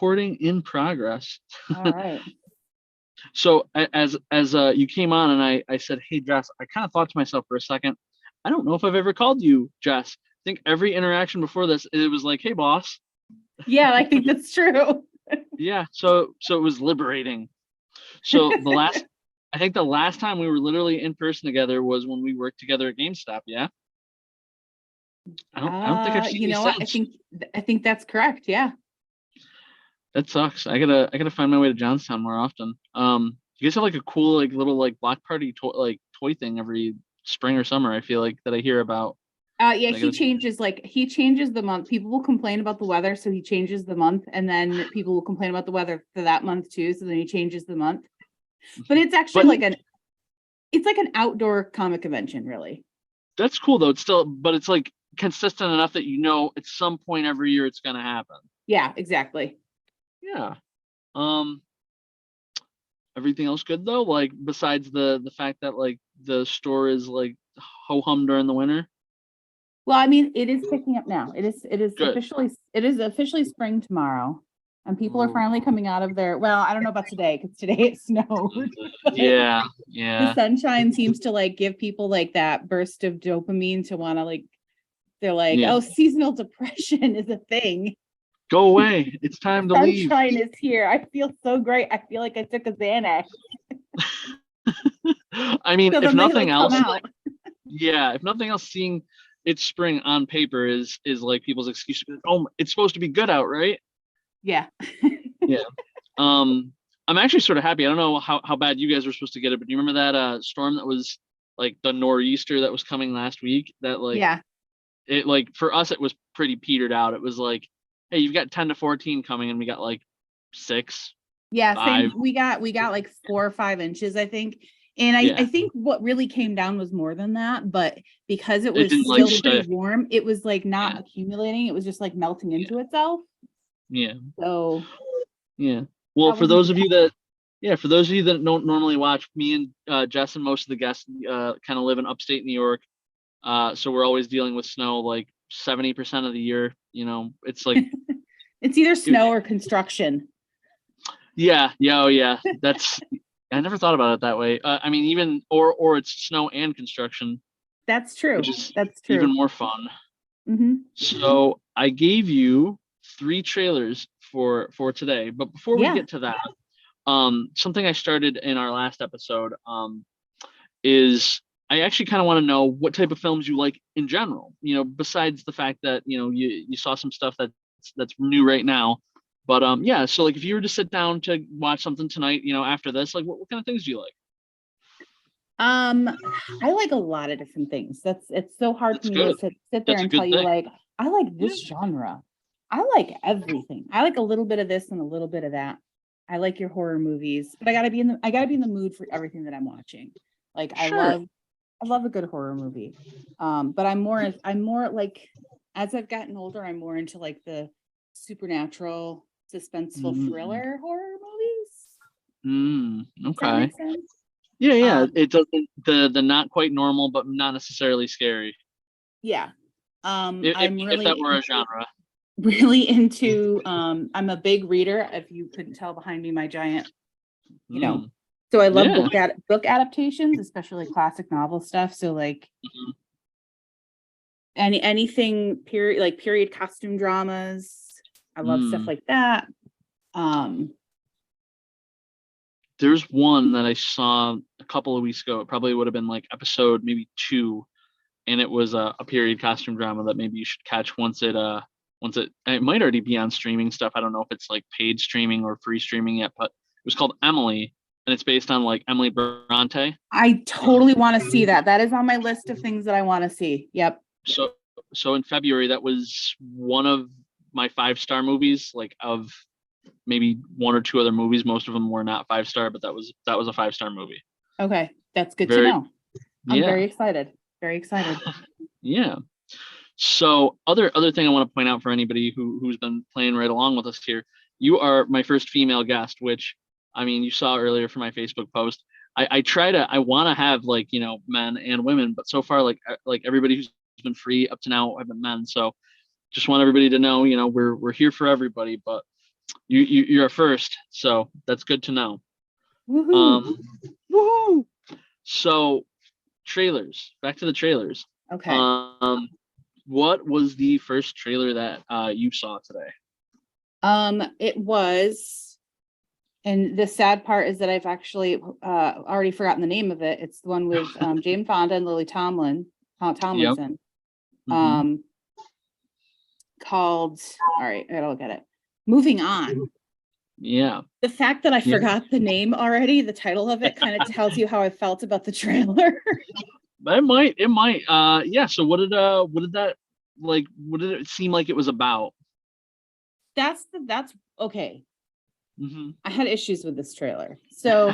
recording in progress. All right. So as you came on and I said, hey Jess, I kind of thought to myself for a second, I don't know if I've ever called you Jess. I think every interaction before this, it was like, hey boss. Yeah, I think that's true. Yeah. So it was liberating. So I think the last time we were literally in person together was when we worked together at GameStop. Yeah. I don't think I've seen you what? since. I think that's correct. Yeah. That sucks. I gotta find my way to Johnstown more often. You guys have like a cool like little like block party toy thing every spring or summer. I feel like that I hear about. Yeah, he changes the month. People will complain about the weather, so he changes the month, and then people will complain about the weather for that month too. So then he changes the month. But it's actually it's like an outdoor comic convention, really. That's cool though. But it's like consistent enough that at some point every year it's gonna happen. Yeah, exactly. Yeah. Everything else good though? Like besides the fact that like the store is like ho hum during the winter. Well, I mean, it is picking up now. It is Good. officially spring tomorrow, and people are finally coming out of their. Well, I don't know about today because today it snowed. Yeah. The sunshine seems to like give people like that burst of dopamine to want to like. They're like, oh, seasonal depression is a thing. Go away. It's time to leave. Sunshine is here. I feel so great. I feel like I took a Xanax. I mean, if nothing else, if nothing else, seeing it's spring on paper is like people's excuse. Oh, it's supposed to be good out, right? Yeah. Yeah. I'm actually sort of happy. I don't know how bad you guys were supposed to get it, but do you remember that storm that was like the nor'easter that was coming last week? That like it like for us it was pretty petered out. It was like, hey, you've got 10 to 14 coming, and we got like 6. Yeah, same. We got like 4 or 5 inches, I think. And I think what really came down was more than that, but because it was still pretty warm, it was like not accumulating. It was just like melting into itself. Yeah. So. Yeah. Well, for those of you that don't normally watch, me and Jess and most of the guests kind of live in upstate New York. So we're always dealing with snow like 70% of the year. It's like it's either snow or construction. Yeah. Oh yeah. I never thought about it that way. I mean, even or it's snow and construction. That's true. That's true. Even more fun. Mm-hmm. So I gave you 3 trailers for today, but before we get to that, something I started in our last episode is I actually kind of want to know what type of films you like in general. Besides the fact that you saw some stuff that's new right now. But so like if you were to sit down to watch something tonight, after this, like what kind of things do you like? I like a lot of different things. It's so hard for me to sit there and tell you like I like this genre. I like everything. I like a little bit of this and a little bit of that. I like your horror movies, but I gotta be in the mood for everything that I'm watching. Like I love a good horror movie. But I'm more like as I've gotten older, I'm more into like the supernatural, suspenseful thriller horror movies. Okay. Does that make sense? Yeah. It doesn't the not quite normal, but not necessarily scary. Yeah. If that were a genre. Really into I'm a big reader, if you couldn't tell behind me my giant so I love book adaptations, especially classic novel stuff, so like anything period costume dramas. I love stuff like that. There's one that I saw a couple of weeks ago. It probably would have been like episode maybe 2, and it was a period costume drama that maybe you should catch once it might already be on streaming stuff. I don't know if it's like paid streaming or free streaming yet, but it was called Emily, and it's based on like Emily Bronte. I totally want to see that. That is on my list of things that I want to see. Yep. So in February, that was one of my 5-star movies, like of maybe 1 or 2 other movies. Most of them were not 5-star, but that was a 5-star movie. Okay. That's good to know. I'm very excited. Very excited. Yeah. So other thing I want to point out for anybody who's been playing right along with us here, you are my first female guest, which I mean, you saw earlier from my Facebook post. I want to have like, men and women, but so far like everybody who's been free up to now have been men. So just want everybody to know, we're here for everybody, but You're a first, so that's good to know. Woohoo! Woohoo! So trailers. Back to the trailers. Okay. What was the first trailer that you saw today? It was, and the sad part is that I've actually already forgotten the name of it. It's the one with Jane Fonda and Lily Tomlinson. Yep. Called, all right, I gotta look at it. Moving On. Yeah. The fact that I forgot the name already, the title of it kind of tells you how I felt about the trailer. It might. Yeah. So what did that like? What did it seem like it was about? That's okay. Mm-hmm. I had issues with this trailer. So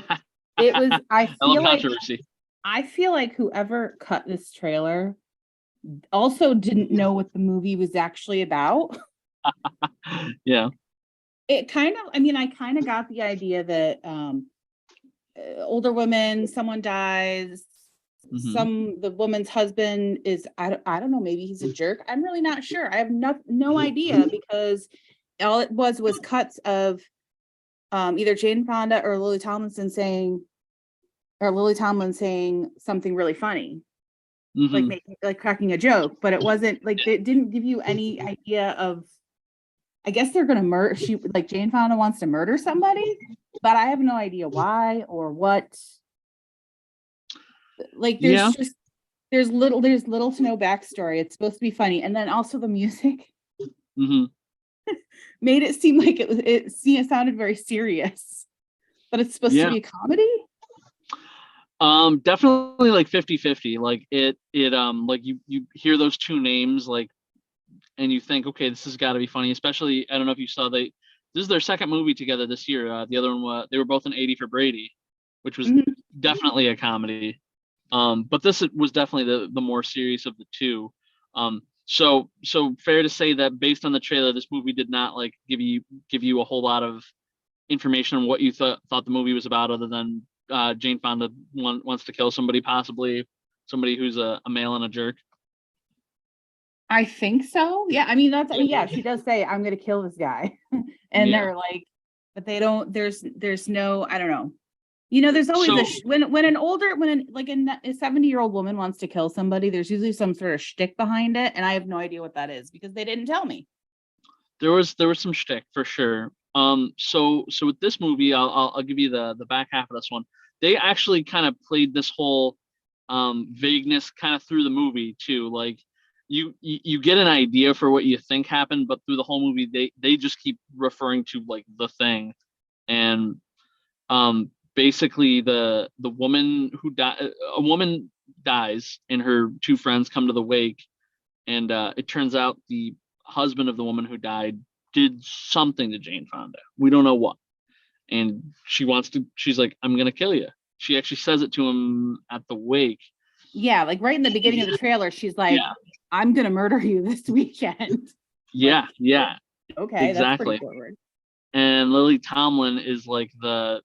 it was, I love controversy. I feel like whoever cut this trailer also didn't know what the movie was actually about. Yeah. It kind of, I mean, I kind of got the idea that older women, someone dies, the woman's husband is, I don't know, maybe he's a jerk. I'm really not sure. I have no idea, because all it was cuts of either Jane Fonda or Lily Tomlinson saying something really funny, like cracking a joke, but it wasn't like, it didn't give you any idea of, I guess they're gonna murder, Jane Fonda wants to murder somebody, but I have no idea why or what. Like there's little to no backstory. It's supposed to be funny, and then also the music made it seem like it sounded very serious, but it's supposed to be a comedy. Definitely like 50-50. Like it like you hear those two names, like, and you think, okay, this has got to be funny. Especially, I don't know if you saw, this is their second movie together this year. The other one, they were both in 80 for Brady, which was definitely a comedy. But this was definitely the more serious of the two. So fair to say that based on the trailer, this movie did not like give you a whole lot of information on what you thought the movie was about, other than Jane Fonda wants to kill somebody, possibly somebody who's a male and a jerk. I think so. Yeah. I mean, yeah, she does say, I'm going to kill this guy. And they're like, but they don't, there's no, I don't know. You know, there's always when a 70-year-old woman wants to kill somebody, there's usually some sort of shtick behind it. And I have no idea what that is, because they didn't tell me. There was some shtick for sure. So with this movie, I'll give you the back half of this one. They actually kind of played this whole vagueness kind of through the movie too. Like you get an idea for what you think happened, but through the whole movie, they just keep referring to like the thing. And basically the woman a woman dies, and her two friends come to the wake, and it turns out the husband of the woman who died did something to Jane Fonda. We don't know what. And she's like, I'm gonna kill you. She actually says it to him at the wake. Yeah, like right in the beginning of the trailer, she's like, I'm gonna murder you this weekend. Yeah. Okay, exactly. That's pretty forward. And Lily Tomlin is like the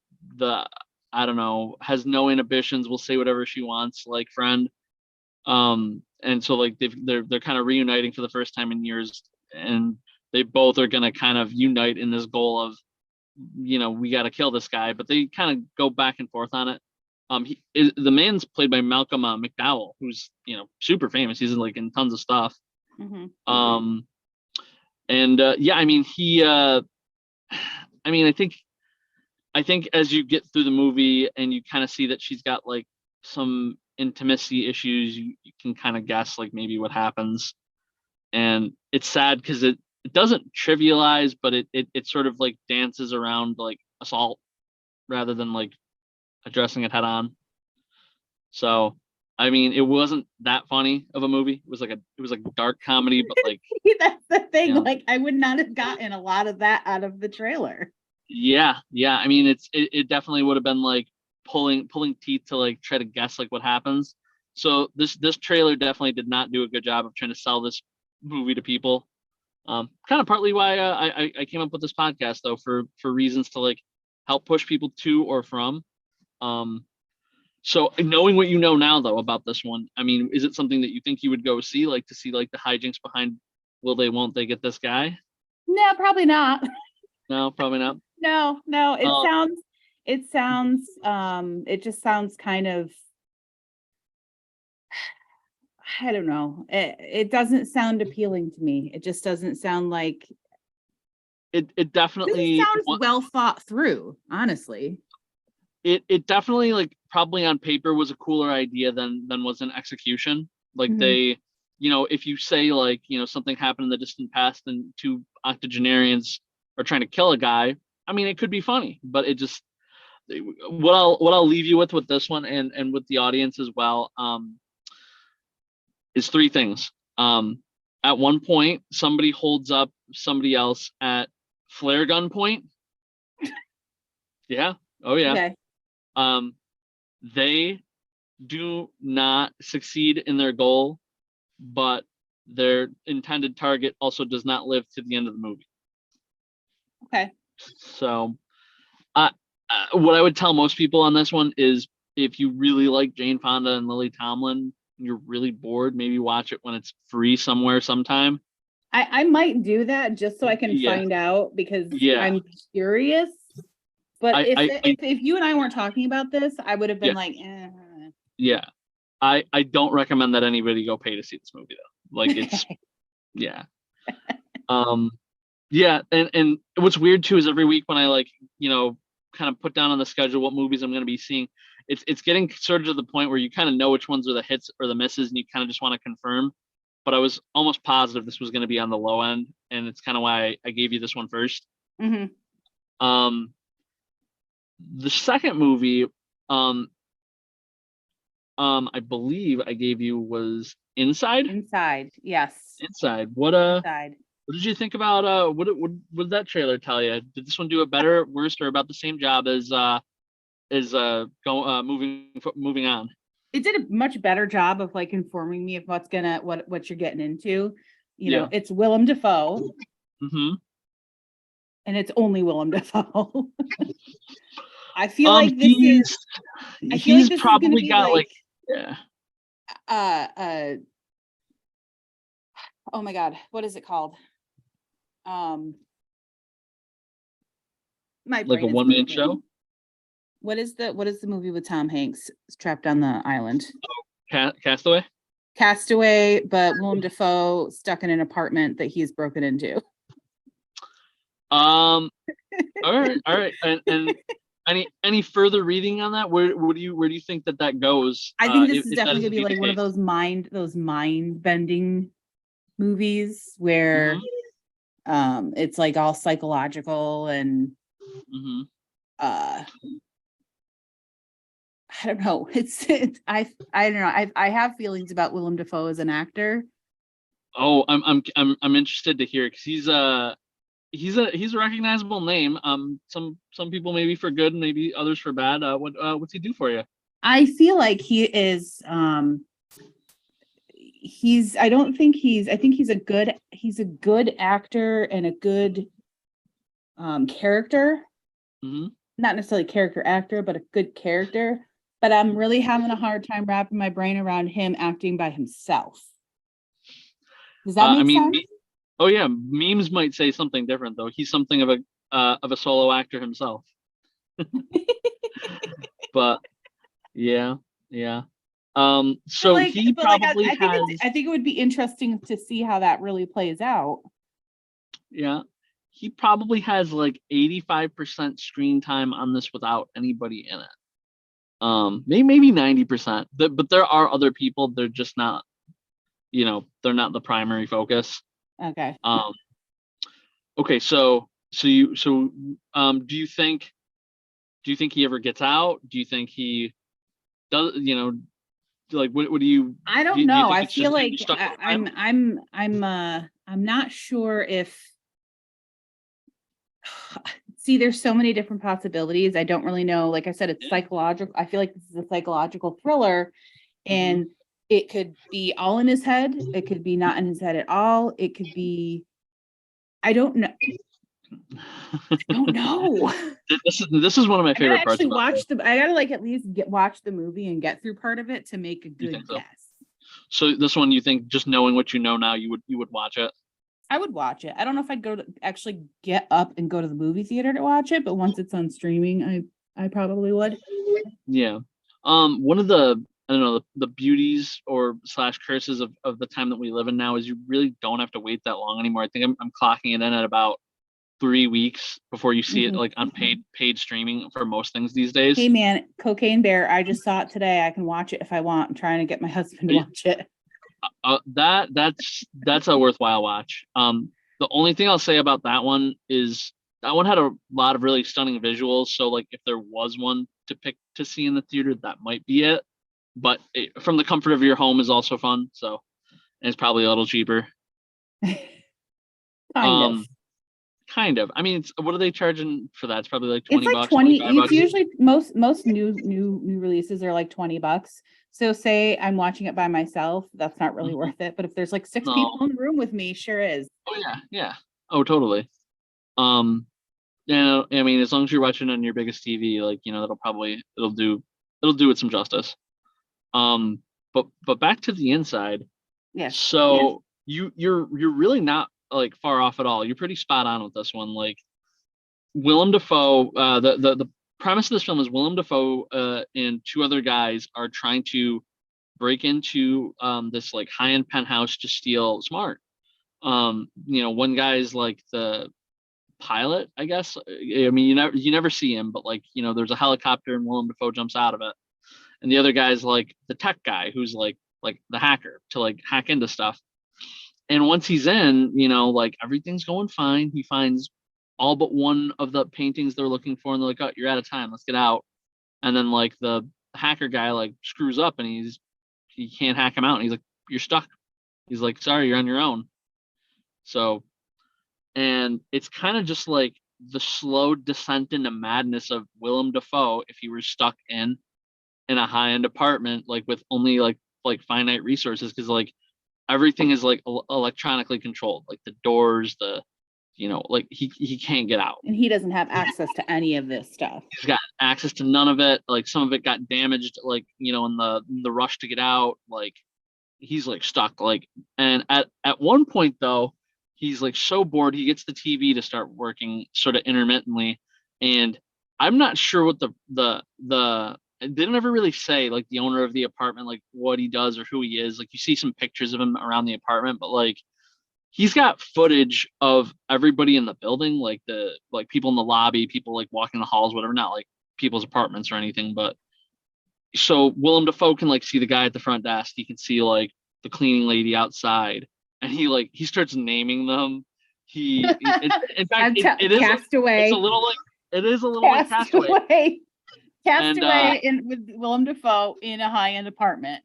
I don't know, has no inhibitions, will say whatever she wants, like friend. And so like they're kind of reuniting for the first time in years, and they both are gonna kind of unite in this goal of, we got to kill this guy, but they kind of go back and forth on it. The man's played by Malcolm McDowell, who's super famous. He's in tons of stuff. And yeah, I mean I think as you get through the movie and you kind of see that she's got like some intimacy issues, you can kind of guess like maybe what happens. And it's sad because it doesn't trivialize, but it sort of like dances around like assault rather than like addressing it head on. So I mean, it wasn't that funny of a movie. It was like a dark comedy, but like that's the thing. Like I would not have gotten a lot of that out of the trailer. Yeah. I mean, it definitely would have been like pulling teeth to like try to guess like what happens. So this trailer definitely did not do a good job of trying to sell this movie to people. Kind of partly why I came up with this podcast, though, for reasons to like help push people to or from. So knowing what you know now, though, about this one, I mean, is it something that you think you would go see, like to see like the hijinks behind will they, won't they get this guy? No, probably not. No, probably not. No. It just sounds kind of, I don't know. It doesn't sound appealing to me. It just doesn't sound like it definitely sounds well thought through, honestly. It definitely, like, probably on paper was a cooler idea than was in execution. Like, they, if you say, like, something happened in the distant past and two octogenarians are trying to kill a guy, I mean, it could be funny, but it just, what I'll leave you with this one, and with the audience as well, is three things. At one point, somebody holds up somebody else at flare gun point. Yeah. Oh yeah. Okay. They do not succeed in their goal, but their intended target also does not live to the end of the movie. Okay. So, what I would tell most people on this one is, if you really like Jane Fonda and Lily Tomlin, and you're really bored, maybe watch it when it's free somewhere sometime. I might do that just so I can find out, because I'm curious. But if you and I weren't talking about this, I would have been like, eh. Yeah. I don't recommend that anybody go pay to see this movie though. Like, it's yeah. Yeah, and what's weird too is every week when I, like, kind of put down on the schedule what movies I'm going to be seeing, it's getting sort of to the point where you kind of know which ones are the hits or the misses, and you kind of just want to confirm. But I was almost positive this was going to be on the low end, and it's kind of why I gave you this one first. The second movie, I believe I gave you was Inside. Inside, yes. Inside. What did you think about what did that trailer tell you? Did this one do a better, worse, or about the same job as moving on? It did a much better job of, like, informing me of what you're getting into. It's Willem Dafoe. And it's only Willem Dafoe. I feel like he's probably got like oh my god, what is it called? My like a one-man show. What is the movie with Tom Hanks? It's trapped on the island. Castaway. Castaway, but Willem Dafoe stuck in an apartment that he's broken into. All right. And any further reading on that? Where do you think that goes? I think this is definitely gonna be like one of those mind bending movies where it's like all psychological and I don't know. I don't know. I have feelings about Willem Dafoe as an actor. Oh, I'm interested to hear, because he's a recognizable name. Some people maybe for good, maybe others for bad. What's he do for you? I feel like he is. I think he's a good actor and a good character. Not necessarily character actor, but a good character. But I'm really having a hard time wrapping my brain around him acting by himself. Does that make sense? Oh yeah, memes might say something different though. He's something of a solo actor himself. But yeah. So like, he probably has. I think it would be interesting to see how that really plays out. Yeah, he probably has like 85% screen time on this without anybody in it. Maybe 90%. But there are other people. They're just not. They're not the primary focus. Okay. Okay. So do you think he ever gets out? Do you think he does? Like what do you? I don't know. I feel like I'm not sure if. See, there's so many different possibilities. I don't really know. Like I said, it's psychological. I feel like this is a psychological thriller, and it could be all in his head. It could be not in his head at all. It could be. I don't know. This is one of my favorite parts. I gotta like at least watch the movie and get through part of it to make a good guess. So this one, you think, just knowing what you know now, you would watch it? I would watch it. I don't know if I'd actually get up and go to the movie theater to watch it, but once it's on streaming, I probably would. Yeah. One of the, I don't know, the beauties or / curses of the time that we live in now is you really don't have to wait that long anymore. I think I'm clocking it in at about 3 weeks before you see it like on paid streaming for most things these days. Hey man, Cocaine Bear, I just saw it today. I can watch it if I want. I'm trying to get my husband to watch it. That's a worthwhile watch. The only thing I'll say about that one is that one had a lot of really stunning visuals. So like if there was one to pick to see in the theater, that might be it. But from the comfort of your home is also fun. So and it's probably a little cheaper. Kind of. I mean, what are they charging for that? It's probably like 20 bucks. 20. It's usually most new releases are like $20. So say I'm watching it by myself, that's not really worth it. But if there's like 6 people in the room with me, sure is. Oh yeah. Oh, totally. Yeah, I mean, as long as you're watching on your biggest TV, like, it'll do it some justice. But back to the inside. Yeah. So you're really not like far off at all. You're pretty spot on with this one. Like Willem Dafoe, the premise of this film is Willem Dafoe and 2 other guys are trying to break into this like high-end penthouse to steal smart. One guy's like the pilot, I guess. I mean, you never see him, but like, there's a helicopter and Willem Dafoe jumps out of it. And the other guy's like the tech guy who's like the hacker to like hack into stuff. And once he's in, like everything's going fine. He finds all but one of the paintings they're looking for, and they're like, "Oh, you're out of time. Let's get out." And then like the hacker guy like screws up, and he can't hack him out. And he's like, "You're stuck." He's like, "Sorry, you're on your own." So, and it's kind of just like the slow descent into madness of Willem Dafoe if he were stuck in a high-end apartment, like with only like finite resources, because like everything is like electronically controlled, like the doors, like he can't get out, and he doesn't have access to any of this stuff. He's got access to none of it. Like some of it got damaged, like in the rush to get out. Like he's like stuck. Like, and at one point though, he's like so bored he gets the TV to start working sort of intermittently, and I'm not sure what the they don't ever really say like the owner of the apartment like what he does or who he is. Like you see some pictures of him around the apartment, but like he's got footage of everybody in the building, like the people in the lobby, people like walking the halls, whatever, not like people's apartments or anything. But so Willem Dafoe can like see the guy at the front desk, he can see like the cleaning lady outside, and he starts naming them. In fact it is Castaway. It's a little like it is a little like Castaway. Castaway with Willem Dafoe in a high-end apartment.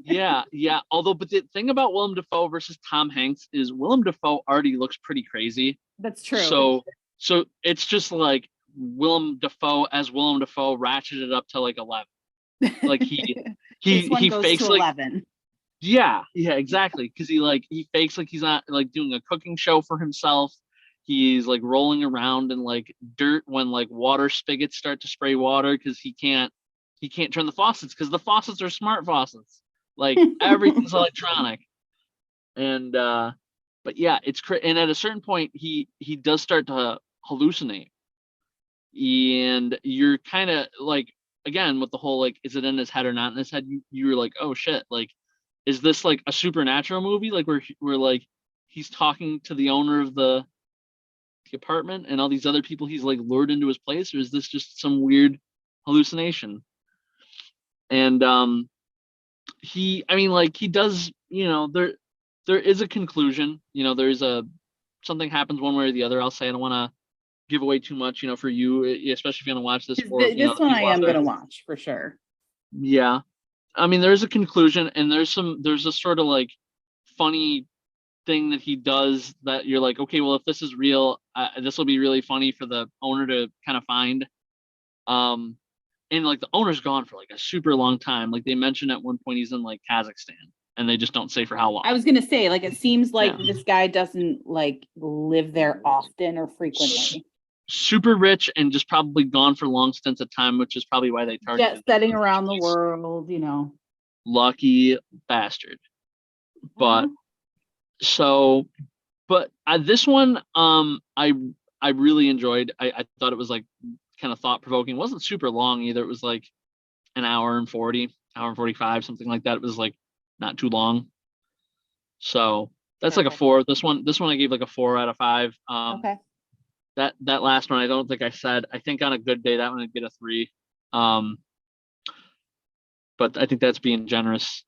yeah. But the thing about Willem Dafoe versus Tom Hanks is Willem Dafoe already looks pretty crazy. That's true. So it's just like Willem Dafoe ratcheted it up to like 11. Like he fakes like 11. Yeah, exactly. Because he fakes like he's not like doing a cooking show for himself. He's like rolling around in like dirt when like water spigots start to spray water because he can't turn the faucets because the faucets are smart faucets. Like everything's electronic. And but yeah, it's and at a certain point he does start to hallucinate. And you're kind of like, again, with the whole like, is it in his head or not in his head? You're like, oh shit, like, is this like a supernatural movie? Like where like he's talking to the owner of the apartment and all these other people he's like lured into his place, or is this just some weird hallucination? And he does, there is a conclusion, there's something happens one way or the other. I'll say I don't want to give away too much, for you, especially if you're gonna watch this. This one I am gonna watch for sure. Yeah, I mean, there's a conclusion, and there's a sort of like funny thing that he does that you're like, okay, well, if this is real, this will be really funny for the owner to kind of find. And like the owner's gone for like a super long time. Like they mentioned at one point he's in like Kazakhstan, and they just don't say for how long. I was gonna say, like, it seems like this guy doesn't like live there often or frequently. Super rich and just probably gone for long stints of time, which is probably why they targeted. Jet setting around the world, Lucky bastard. But But this one, I really enjoyed. I thought it was like kind of thought provoking. It wasn't super long either. It was like an hour and 40, hour and 45, something like that. It was like not too long. So that's like a 4. This one I gave like a 4 out of 5. Okay. That last one I don't think I said. I think on a good day that one would get a 3. But I think that's being generous.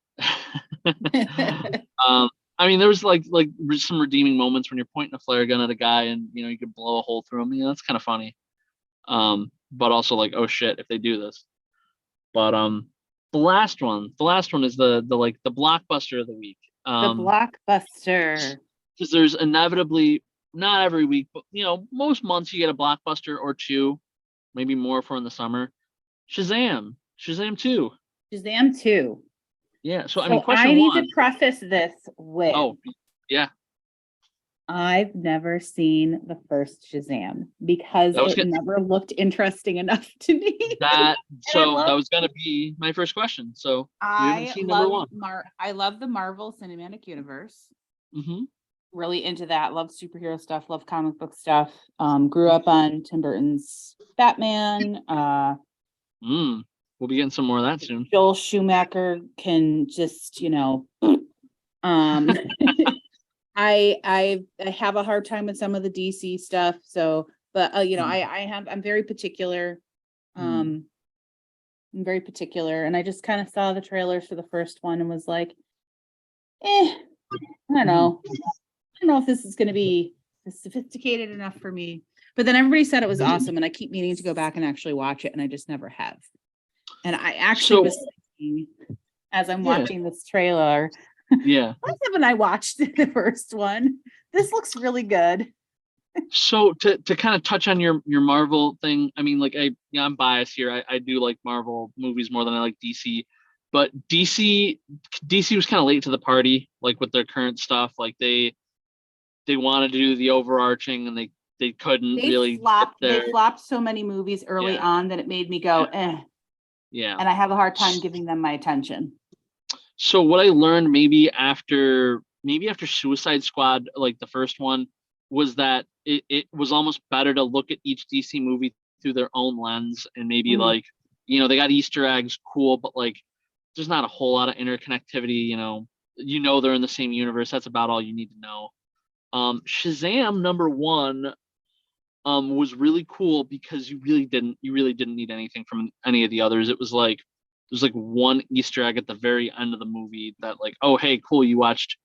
I mean, there was like some redeeming moments when you're pointing a flare gun at a guy and you could blow a hole through him. That's kind of funny. But also like, oh shit, if they do this. But the last one is the like the blockbuster of the week. The blockbuster. Because there's inevitably, not every week, but most months you get a blockbuster or two, maybe more for in the summer. Shazam 2. Shazam 2. Yeah. So I mean, I need to preface this with. Oh, yeah. I've never seen the first Shazam because it never looked interesting enough to me. That was gonna be my first question. So you haven't seen number 1. I love the Marvel Cinematic Universe. Mm-hmm. Really into that. Love superhero stuff. Love comic book stuff. Grew up on Tim Burton's Batman. We'll be getting some more of that soon. Joel Schumacher can just I have a hard time with some of the DC stuff. So, but I'm very particular. I'm very particular, and I just kind of saw the trailers for the first one and was like, I don't know. I don't know if this is going to be sophisticated enough for me. But then everybody said it was awesome, and I keep meaning to go back and actually watch it, and I just never have. And I actually was thinking, as I'm watching this trailer, why haven't I watched the first one? This looks really good. So to kind of touch on your Marvel thing, I mean, like I'm biased here. I do like Marvel movies more than I like DC, but DC was kind of late to the party, like with their current stuff. Like they wanted to do the overarching, and they couldn't really. They flopped so many movies early on that it made me go, eh. Yeah. And I have a hard time giving them my attention. So what I learned maybe after Suicide Squad, like the first one, was that it was almost better to look at each DC movie through their own lens, and maybe like, they got Easter eggs, cool, but like there's not a whole lot of interconnectivity, they're in the same universe. That's about all you need to know. Shazam number 1 was really cool because you really didn't need anything from any of the others. It was like there's like one Easter egg at the very end of the movie that like, oh hey, cool, you watched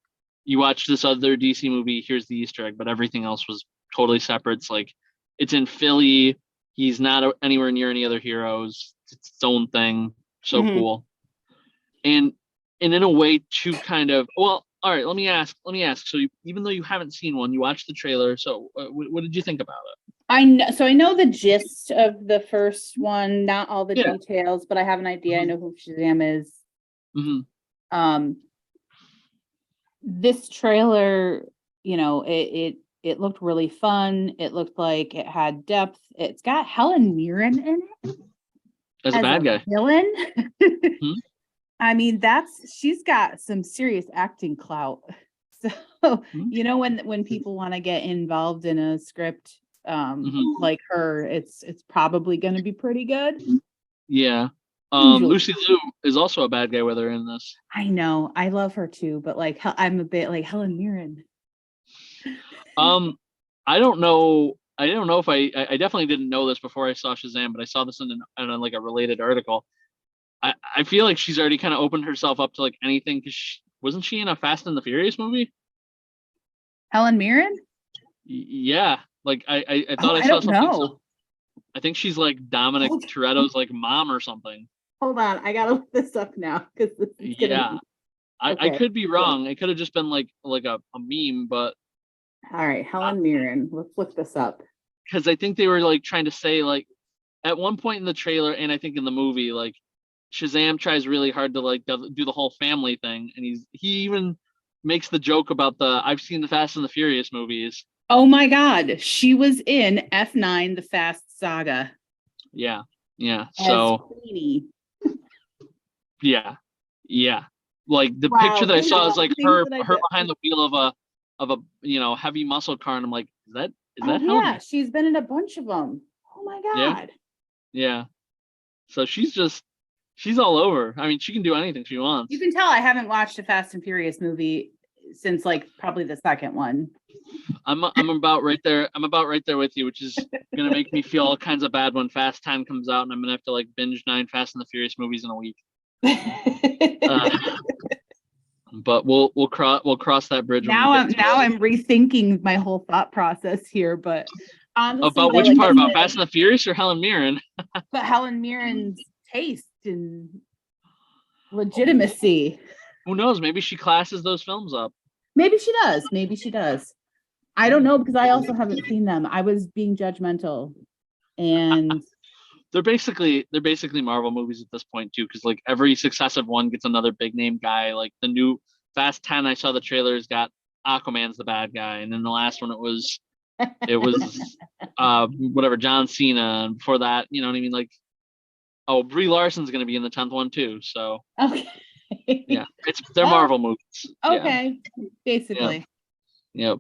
this other DC movie, here's the Easter egg, but everything else was totally separate. It's like it's in Philly, he's not anywhere near any other heroes, it's its own thing. So cool. And in a way to kind of, well, all right, let me ask. So even though you haven't seen one, you watched the trailer. So what did you think about it? I know the gist of the first one, not all the details, but I have an idea. I know who Shazam is. This trailer, it looked really fun. It looked like it had depth. It's got Helen Mirren in it as a bad guy villain. I mean, she's got some serious acting clout. So when people want to get involved in a script like her, it's probably going to be pretty good. Yeah. Lucy Liu is also a bad guy with her in this. I know, I love her too, but like I'm a bit like Helen Mirren. I don't know if I definitely didn't know this before I saw Shazam, but I saw this in like a related article. I feel like she's already kind of opened herself up to like anything, because wasn't she in a Fast and the Furious movie? Helen Mirren? Yeah, like I thought I saw something. I think she's like Dominic Toretto's like mom or something. Hold on, I gotta look this up now because I could be wrong. It could have just been like a meme, but all right, Helen Mirren. Let's look this up. Because I think they were like trying to say, like, at one point in the trailer, and I think in the movie, like Shazam tries really hard to like do the whole family thing, and he even makes the joke about I've seen the Fast and the Furious movies. Oh my God, she was in F9, the Fast Saga. Yeah. So yeah. Like the picture that I saw is like her behind the wheel of of a heavy muscle car, and I'm like, is Oh that yeah, Helen? she's been in a bunch of them. Oh my God. Yeah. So she's all over. I mean, she can do anything she wants. You can tell I haven't watched a Fast and Furious movie since like probably the second one. I'm about right there. I'm about right there with you, which is gonna make me feel all kinds of bad when Fast 10 comes out, and I'm gonna have to like binge 9 Fast and the Furious movies in a week. But we'll cross that bridge when we Now get to I'm rethinking my whole thought process here, but honestly, about which part, about Fast and the Furious or Helen Mirren? But Helen Mirren's taste and legitimacy. Who knows? Maybe she classes those films up. Maybe she does. Maybe she does. I don't know, because I also haven't seen them. I was being judgmental, and they're basically Marvel movies at this point too, because like every successive one gets another big name guy. Like the new Fast 10, I saw the trailers, got Aquaman's the bad guy, and then the last one it was whatever, John Cena, and before that, you know what I mean? Like, oh, Brie Larson's gonna be in the 10th one too. So okay. Yeah, they're Marvel movies. Okay, yeah. Basically. Yep.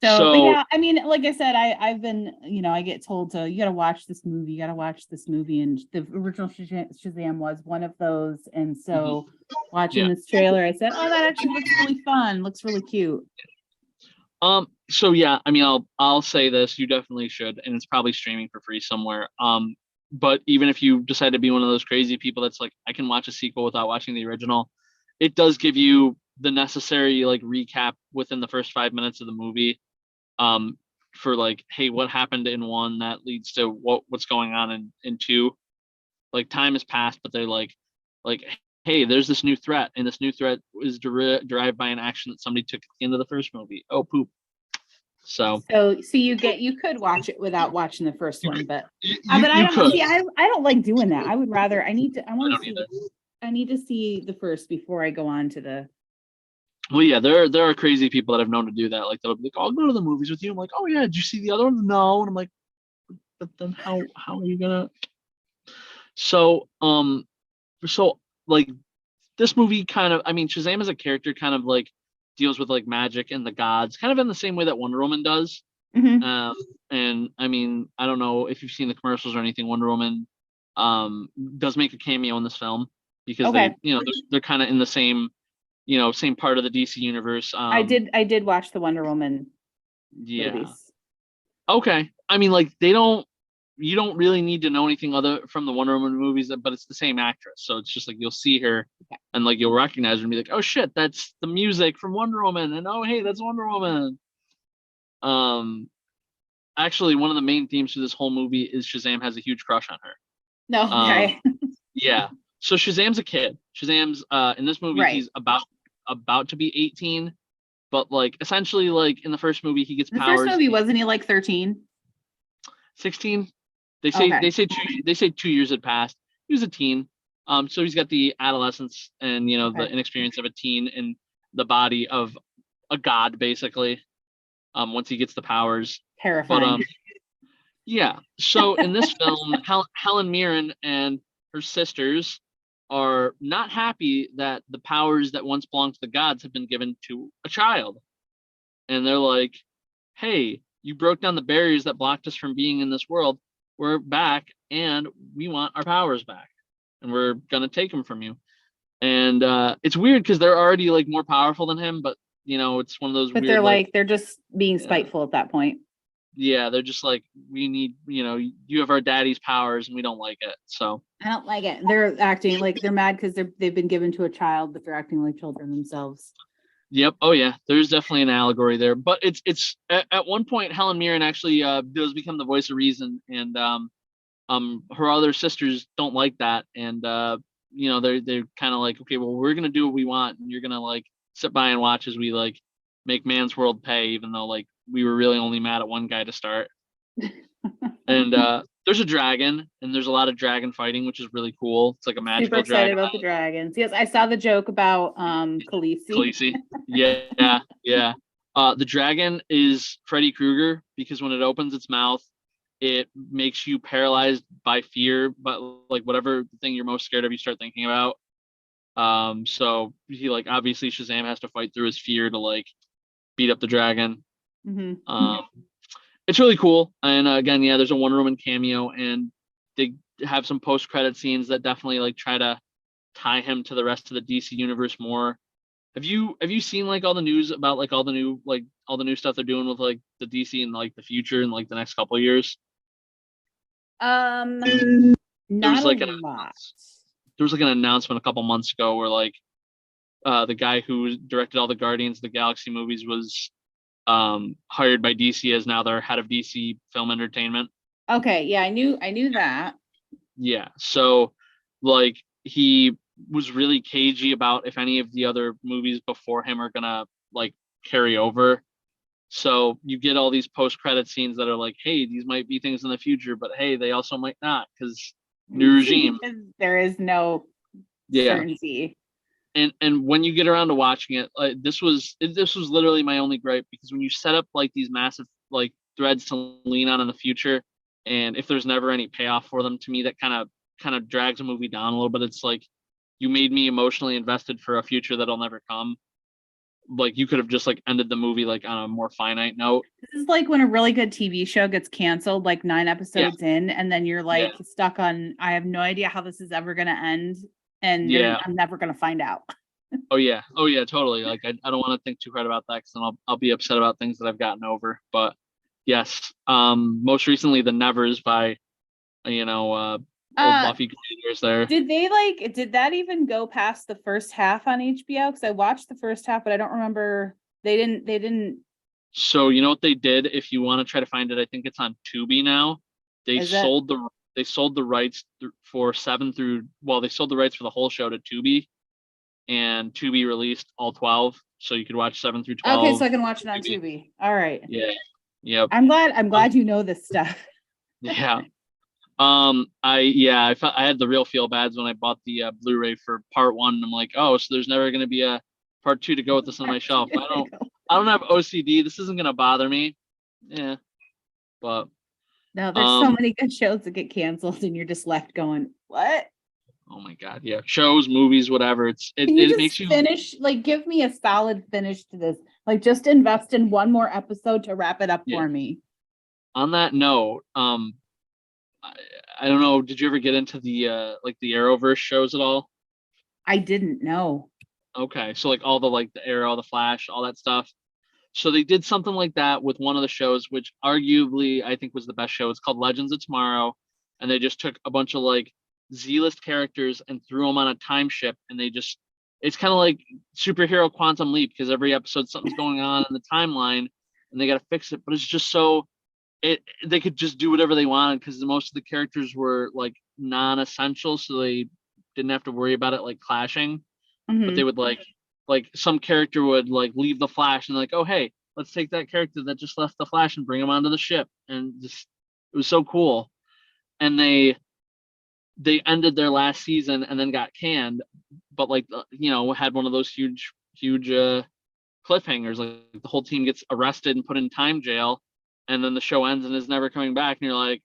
So, but yeah, I mean, like I said, I've been, I get told you got to watch this movie, and the original Shazam was one of those, and so watching this trailer, I said, oh, that actually looks really fun, looks really cute. So yeah, I mean, I'll say this, you definitely should, and it's probably streaming for free somewhere. But even if you decide to be one of those crazy people that's like, I can watch a sequel without watching the original, it does give you the necessary like recap within the first 5 minutes of the movie, for like, hey, what happened in one that leads to what's going on in two. Like, time has passed, but they're like, hey, there's this new threat, and this new threat is derived by an action that somebody took at the end of the first movie. Oh, poop. So you could watch it without watching the first one, but I don't see, I don't like doing that. I would rather, I need to see the first before I go on to the. Well, yeah, there are crazy people that I've known to do that. Like, they'll be like, oh, I'll go to the movies with you. I'm like, oh yeah, did you see the other one? No. And I'm like, but then how are you gonna? So like, this movie kind of, I mean, Shazam as a character kind of like deals with like magic and the gods, kind of in the same way that Wonder Woman does. Mm-hmm. And I mean, I don't know if you've seen the commercials or anything. Wonder Woman does make a cameo in this film because they're kind of in the same same part of the DC universe. I did watch the Wonder Woman movies. Okay. I mean, like, you don't really need to know anything other from the Wonder Woman movies, but it's the same actress. So it's just like, you'll see her and like, you'll recognize her and be like, oh shit, that's the music from Wonder Woman. And oh, hey, that's Wonder Woman. Actually, one of the main themes for this whole movie is Shazam has a huge crush on her. No. Okay. Yeah. So Shazam's a kid. Shazam's in this movie, he's about to be 18, but like, essentially, like, in the first movie, he gets powers. The first movie, wasn't he like 13? 16. They say 2 years had passed. He was a teen. So he's got the adolescence and the inexperience of a teen in the body of a god, basically. Once he gets the powers. Terrifying. But yeah. So in this film, Helen Mirren and her sisters are not happy that the powers that once belonged to the gods have been given to a child. And they're like, hey, you broke down the barriers that blocked us from being in this world. We're back and we want our powers back, and we're gonna take them from you. And it's weird because they're already like more powerful than him, but it's one of those. But weird, they're just being spiteful at that point. Yeah, they're just like, we need, you have our daddy's powers and we don't like it. So I don't like it. They're acting like they're mad because they've been given to a child, but they're acting like children themselves. Yep. Oh yeah. There's definitely an allegory there, but it's at one point Helen Mirren actually does become the voice of reason, and her other sisters don't like that, and they're kind of like, okay, well, we're gonna do what we want, and you're gonna like sit by and watch as we like make man's world pay, even though like we were really only mad at one guy to start. And there's a dragon, and there's a lot of dragon fighting, which is really cool. It's like a magical Super excited about the dragons. Yes, I saw the joke about Khaleesi. Yeah. The dragon is Freddy Krueger, because when it opens its mouth, it makes you paralyzed by fear, but like whatever thing you're most scared of, you start thinking about. So he, like, obviously Shazam has to fight through his fear to like beat up the dragon. It's really cool. And again, yeah, there's a Wonder Woman cameo, and they have some post-credit scenes that definitely like try to tie him to the rest of the DC universe more. Have you seen like all the news about like all the new stuff they're doing with like the DC in like the future and like the next couple of years? Not like a lot. There was like an announcement a couple months ago where like the guy who directed all the Guardians of the Galaxy movies was hired by DC as now their head of DC Film Entertainment. Okay, yeah, I knew that. Yeah, so like he was really cagey about if any of the other movies before him are gonna like carry over. So you get all these post-credit scenes that are like, hey, these might be things in the future, but hey, they also might not because new regime. There is no certainty. And when you get around to watching it, this was literally my only gripe, because when you set up like these massive like threads to lean on in the future, and if there's never any payoff for them, to me that kind of drags a movie down a little bit. It's like you made me emotionally invested for a future that'll never come. Like you could have just like ended the movie like on a more finite note. This is like when a really good TV show gets canceled like 9 episodes in, and then you're like stuck on, I have no idea how this is ever going to end, and I'm never going to find out. Oh yeah, totally. Like I don't want to think too hard about that, because then I'll be upset about things that I've gotten over. But yes, most recently the Nevers by old Buffy creators there. Did that even go past the first half on HBO? Because I watched the first half, but I don't remember. They didn't. So you know what they did? If you want to try to find it, I think it's on Tubi now. They sold the rights for 7 through. Well, they sold the rights for the whole show to Tubi, and Tubi released all 12, so you could watch 7 through 12. Okay, so I can watch it on Tubi. All right. Yeah. Yep. I'm glad you know this stuff. Yeah. I had the real feel bads when I bought the Blu-ray for part 1, and I'm like, oh, so there's never going to be a part 2 to go with this on my shelf. I don't have OCD. This isn't going to bother me. Yeah. But no, there's so many good shows that get canceled, and you're just left going, what? Oh my God. Yeah. Shows, movies, whatever. It makes you finish, like, give me a solid finish to this. Like, just invest in one more episode to wrap it up for me. On that note, I don't know. Did you ever get into the the Arrowverse shows at all? I didn't know. Okay, so like all the Arrow, the Flash, all that stuff. So they did something like that with one of the shows, which arguably I think was the best show. It's called Legends of Tomorrow, and they just took a bunch of like Z-list characters and threw them on a time ship, and it's kind of like superhero Quantum Leap, because every episode something's going on in the timeline, and they got to fix it. But it's just so. They could just do whatever they wanted, because most of the characters were like non-essential, so they didn't have to worry about it like clashing. But they would like some character would like leave the Flash, and like, oh hey, let's take that character that just left the Flash and bring him onto the ship, and just it was so cool. And they ended their last season and then got canned, but had one of those huge cliffhangers, like the whole team gets arrested and put in time jail. And then the show ends and is never coming back. And you're like,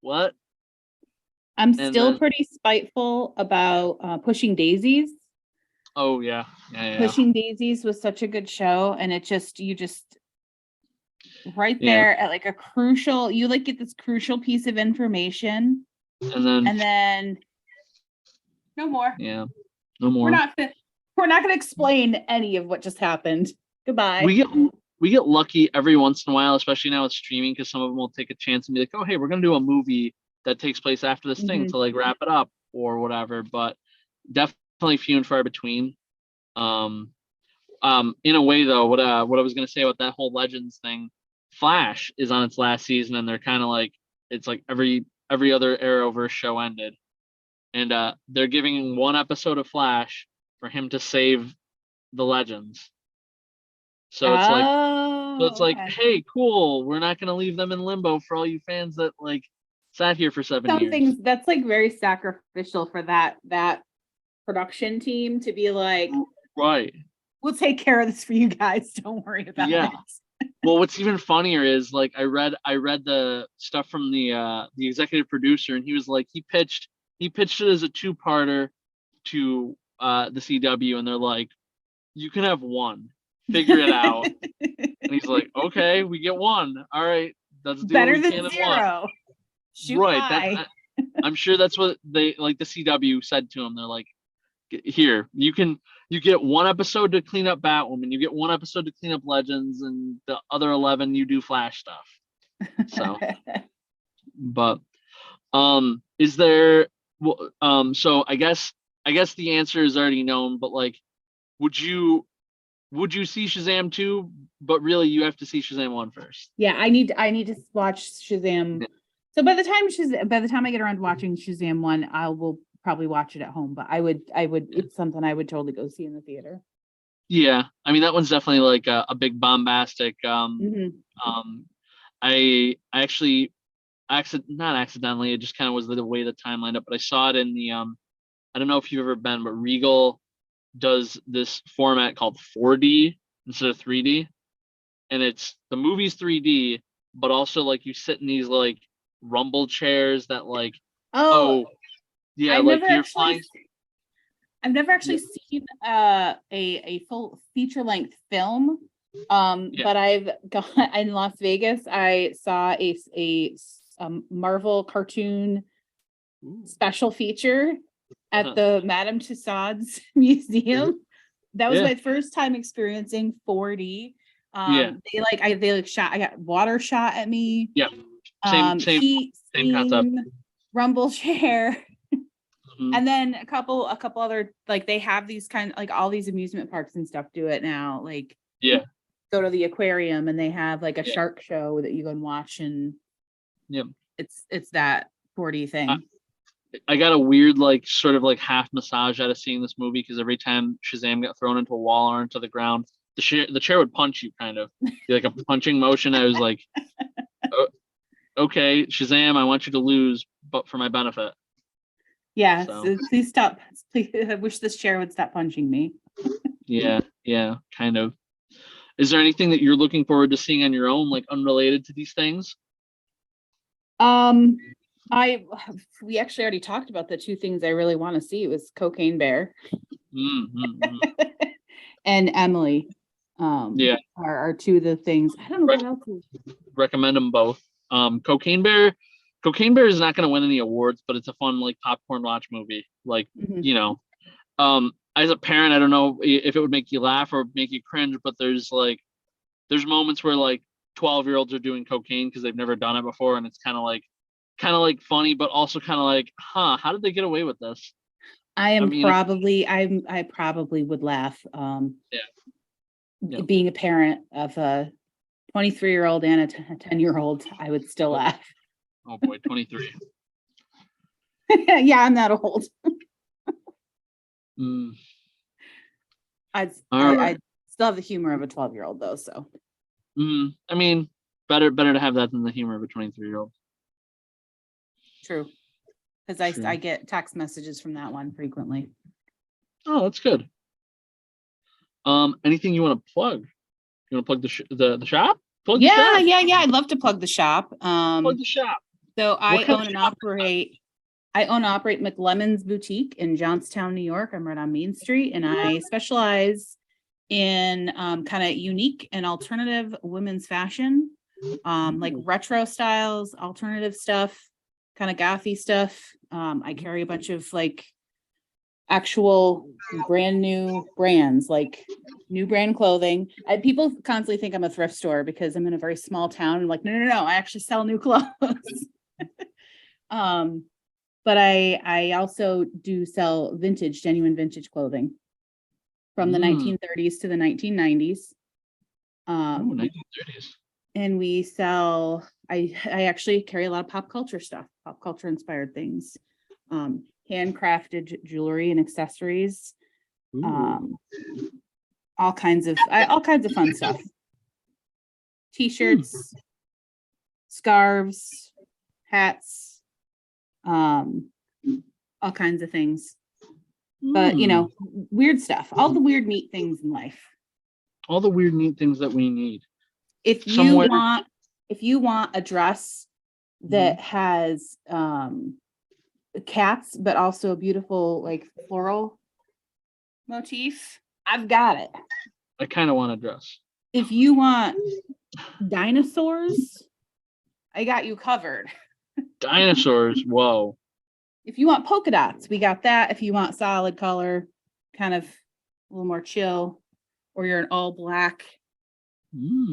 what? I'm still pretty spiteful about Pushing Daisies. Oh, yeah. Pushing Daisies was such a good show. And you just right there at like a crucial, you like get this crucial piece of information. And then no more. Yeah. No more. We're not going to explain any of what just happened. Goodbye. We get lucky every once in a while, especially now with streaming, because some of them will take a chance and be like, oh, hey, we're going to do a movie that takes place after this thing to like wrap it up or whatever. But definitely few and far between. In a way, though, what I was going to say about that whole Legends thing, Flash is on its last season, and they're kind of like, it's like every other Arrowverse show ended. And they're giving one episode of Flash for him to save the Legends. So it's like, hey, cool. We're not going to leave them in limbo for all you fans that like sat here for 7 years. That's like very sacrificial for that production team to be like, right. We'll take care of this for you guys. Don't worry about it. Well, what's even funnier is like I read the stuff from the executive producer, and he was like, he pitched it as a 2-parter to the CW, and they're like, you can have one. figure it out. And he's like, okay, we get one. All right, let's do better what we than can zero. Shoot right. high. I'm sure that's what they like. The CW said to him. They're like, here, you get one episode to clean up Batwoman, you get one episode to clean up Legends, and the other 11 you do Flash stuff. So, but is there? Well, so I guess the answer is already known. But like, would you see Shazam 2? But really, you have to see Shazam 1 first. Yeah, I need to watch Shazam. Yeah. So by the time I get around to watching Shazam 1, I will probably watch it at home. But I would it's something I would totally go see in the theater. Yeah, I mean that one's definitely like a big bombastic. I actually not accidentally, it just kind of was the way the time lined up. But I saw it in the I don't know if you've ever been, but Regal does this format called 4D instead of 3D, and it's the movie's 3D, but also like you sit in these like rumble chairs that like yeah, like you're flying. I've never actually seen a full feature length film. But I've got in Las Vegas. I saw a Marvel cartoon special feacher at the Madame Tussauds Museum. That was my first time experiencing 4D. They shot. I got water shot at me. Yeah. Same concept. Rumble chair. And then a couple other, like they have these kind of like all these amusement parks and stuff do it now. Like go to the aquarium and they have like a shark show that you go and watch, and it's that 4D thing. I got a weird like sort of like half massage out of seeing this movie, because every time Shazam got thrown into a wall or into the ground, the chair would punch you, kind of like a punching motion. I was like, okay, Shazam, I want you to lose, but for my benefit. Yeah, so please stop. Please, I wish this chair would stop punching me. Yeah, kind of. Is there anything that you're looking forward to seeing on your own, like unrelated to these things? We actually already talked about the two things I really want to see. It was Cocaine Bear and Emily. Are two of the things. I don't know what else. Recommend them both. Cocaine Bear is not going to win any awards, but it's a fun like popcorn watch movie. Like as a parent, I don't know if it would make you laugh or make you cringe, but there's moments where like 12-year-olds are doing cocaine because they've never done it before, and it's kind of like funny, but also kind of like, how did they get away with this? I probably would laugh. Being a parent of a 23-year-old and a 10-year-old, I would still laugh. Oh boy, 23. Yeah, I'm not old. I'd still have the humor of a 12-year-old though, so. I mean, better to have that than the humor of a 23-year-old. True. Because I get text messages from that one frequently. Oh, that's good. Anything you want to plug? You want to plug the shop? Yeah. I'd love to plug the shop. Plug the shop. So I own and operate Mclements Boutique in Johnstown, New York. I'm right on Main Street, and I specialize in kind of unique and alternative women's fashion, like retro styles, alternative stuff, kind of gothy stuff. I carry a bunch of like actual brand new brands, like new brand clothing. People constantly think I'm a thrift store because I'm in a very small town. I'm like, no, I actually sell new clothes. But I also do sell genuine vintage clothing from the 1930s to the 1990s. 1930s. And we sell, I actually carry a lot of pop culture stuff, pop culture inspired things, handcrafted jewelry and accessories, all kinds of fun stuff. T-shirts, scarves, hats, all kinds of things. But weird stuff, all the weird neat things in life. All the weird neat things that we need. If you want a dress that has cats, but also a beautiful like floral motif, I've got it. I kind of want a dress. If you want dinosaurs, I got you covered. Dinosaurs, whoa. If you want polka dots, we got that. If you want solid color, kind of a little more chill, or you're an all black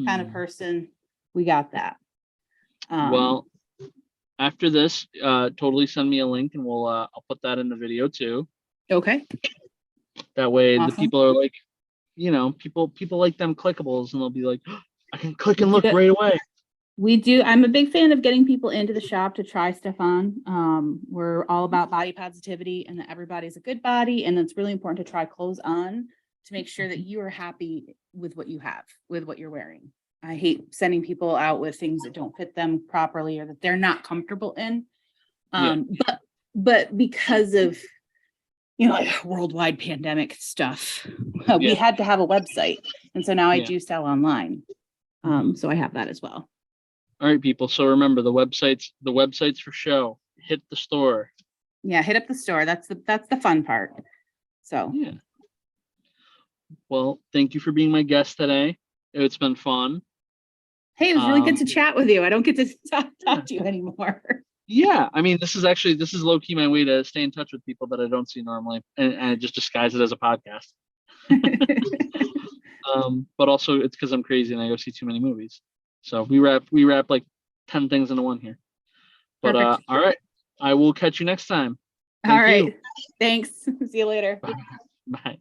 kind of person, we got that. Well, after this, totally send me a link and I'll put that in the video too. Okay. That way the people are like, people like them clickables and they'll be like, oh, I can click and look right away. We do. I'm a big fan of getting people into the shop to try stuff on. We're all about body positivity and that everybody's a good body. And it's really important to try clothes on to make sure that you are happy with what you have, with what you're wearing. I hate sending people out with things that don't fit them properly or that they're not comfortable in. But because of, like worldwide pandemic stuff, we had to have a website. And so now I do sell online. So I have that as well. All right, people. So remember the websites for show. Hit the store. Yeah, hit up the store. That's the fun part. So yeah. Well, thank you for being my guest today. It's been fun. Hey, it was really good to chat with you. I don't get to talk to you anymore. Yeah, I mean, this is low key my way to stay in touch with people that I don't see normally, and I just disguise it as a podcast. But also it's because I'm crazy and I go see too many movies. So we wrap like 10 things into one here. But all right, I will catch you next time. All right. Thanks. See you later. Bye.